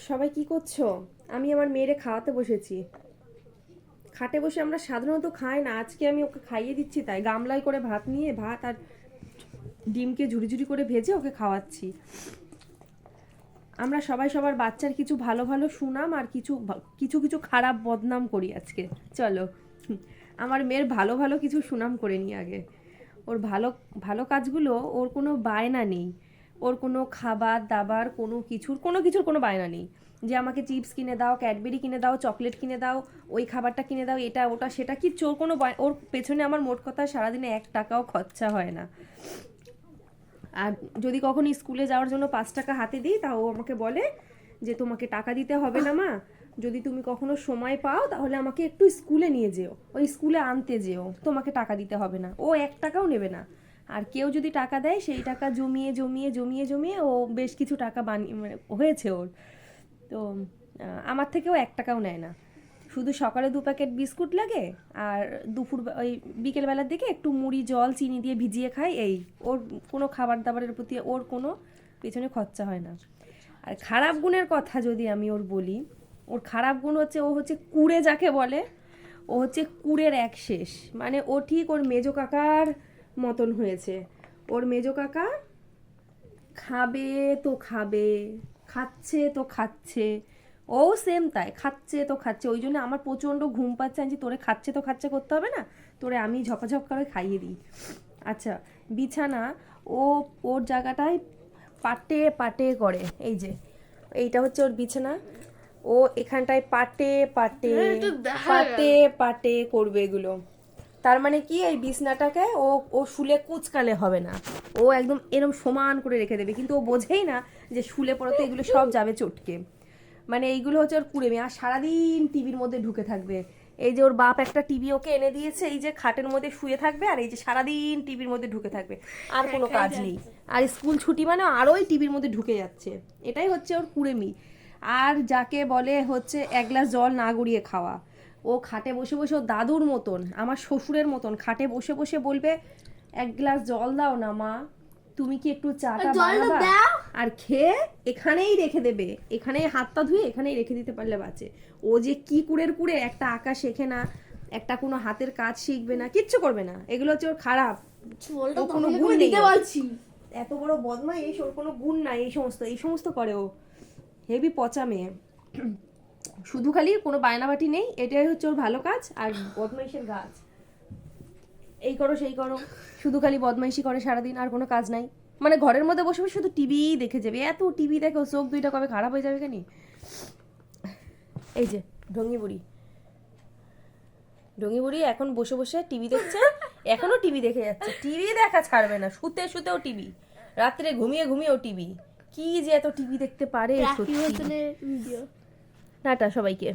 সবাই কি করছো? আমি আমার মেয়েরে খাওয়াতে বসেছি। খাটে বসে আমরা সাধারণত খাই না, আজকে আমি ওকে খাইয়ে দিচ্ছি। তাই গামলায় করে ভাত নিয়ে, ভাত আর ডিমকে ঝুড়ি ঝুড়ি করে ভেজে ওকে খাওয়াচ্ছি। আমরা সবাই সবার বাচ্চার কিছু ভালো ভালো সুনাম আর কিছু কিছু কিছু খারাপ বদনাম করি আজকে। চলো, আমার মেয়ের ভালো ভালো কিছু সুনাম করে নিই আগে। ওর ভালো ভালো কাজগুলো, ওর কোনো বায়না নেই। ওর কোনো খাবার দাবার কোনো কিছুর কোনো বায়না নেই। যে আমাকে চিপস কিনে দাও, ক্যাডবেরি কিনে দাও, চকলেট কিনে দাও, ওই খাবারটা কিনে দাও, এটা ওটা সেটা কিচ্ছু ওর কোনো ওর পেছনে আমার মোট কথা সারাদিনে 1 টাকাও খরচা হয় না। আর যদি কখনো স্কুলে যাওয়ার জন্য 5 টাকা হাতে দিই, তাও ও আমাকে বলে যে তোমাকে টাকা দিতে হবে না মা, যদি তুমি কখনো সময় পাও তাহলে আমাকে একটু স্কুলে নিয়ে যেও, ওই স্কুলে আনতে যেও, তোমাকে টাকা দিতে হবে না। ও 1 টাকাও নেবে না। আর কেউ যদি টাকা দেয়, সেই টাকা জমিয়ে জমিয়ে জমিয়ে জমিয়ে ও বেশ কিছু টাকা বানিয়ে মানে হয়েছে ওর। তো আমার থেকেও 1 টাকাও নেয় না। শুধু সকালে 2 প্যাকেট বিস্কুট লাগে, আর দুপুর ওই বিকেলবেলার দিকে একটু মুড়ি জল চিনি দিয়ে ভিজিয়ে খাই। এই ওর কোনো খাবার দাবারের প্রতি ওর কোনো পেছনে খরচা হয় না। আর খারাপ গুণের কথা যদি আমি ওর বলি, ওর খারাপ গুণ হচ্ছে ও হচ্ছে কুড়ে যাকে বলে। ও হচ্ছে কুড়ের এক শেষ। মানে ও ঠিক ওর মেজো কাকার মতন হয়েছে। ওর মেজো কাকা খাবে তো খাবে, খাচ্ছে তো খাচ্ছে, ও সেম তাই, খাচ্ছে তো খাচ্ছে। ওই জন্য আমার প্রচণ্ড ঘুম পাচ্ছে। আমি তোরে খাচ্ছে তো খাচ্ছে করতে হবে না, তোরে আমি ঝপাঝপ করে খাইয়ে দিই। আচ্ছা, বিছানা ও ওর জায়গাটায় পাটে পাটে করে। এই যে এইটা হচ্ছে ওর বিছানা, ও এখানটায় পাটে পাটে পাটে পাটে করবে এগুলো। তার মানে কি, এই বিছনাটাকে ও ও শুলে কুচকালে হবে না, ও একদম এরকম সমান করে রেখে দেবে। কিন্তু ও বোঝেই না যে শুলে পড়ে তো এগুলো সব যাবে চটকে। মানে এইগুলো হচ্ছে ওর কুড়েমি। আর সারাদিন টিভির মধ্যে ঢুকে থাকবে। এই যে ওর বাপ একটা টিভি ওকে এনে দিয়েছে, এই যে খাটের মধ্যে শুয়ে থাকবে আর এই যে সারাদিন টিভির মধ্যে ঢুকে থাকবে, আর কোনো কাজ নেই। আর স্কুল ছুটি মানে আরোই টিভির মধ্যে ঢুকে যাচ্ছে। এটাই হচ্ছে ওর কুড়েমি। আর যাকে বলে হচ্ছে 1 গ্লাস জল না গড়িয়ে খাওয়া, ও খাটে বসে বসে ও দাদুর মতন, আমার শ্বশুরের মতন খাটে বসে বসে বলবে 1 গ্লাস জল দাও না মা, তুমি কি একটু চাটা বানাবা, আর খেয়ে এখানেই রেখে দেবে, এখানেই হাতটা ধুয়ে এখানেই রেখে দিতে পারলে বাঁচে। ও যে কি কুড়ের কুড়ে, একটা আঁকা শেখে না, একটা কোনো হাতের কাজ শিখবে না, কিচ্ছু করবে না। এগুলো হচ্ছে ওর খারাপ। ও কোনো গুণ নেই। এত বড় বদমাইশ, ওর কোনো গুণ নাই। এই সমস্ত করে ও। হেভি পচা মেয়ে। শুধু খালি কোনো বায়নাবাটি নেই, এটাই হচ্ছে ওর ভালো কাজ আর বদমাইশের গাছ। এই করো সেই করো, শুধু খালি বদমাইশি করে সারাদিন, আর কোনো কাজ নাই। মানে ঘরের মধ্যে বসে বসে শুধু টিভি দেখে যাবে। এত টিভি দেখে ওর চোখ দুইটা কবে খারাপ হয়ে যাবে কেন। এই যে ঢঙ্গি বুড়ি, ঢঙ্গি বুড়ি এখন বসে বসে টিভি দেখছে, এখনো টিভি দেখে যাচ্ছে। টিভি দেখা ছাড়বে না, শুতে শুতেও টিভি, রাত্রে ঘুমিয়ে ঘুমিয়েও টিভি। কি যে এত টিভি দেখতে পারে সত্যি। টাটা সবাইকে।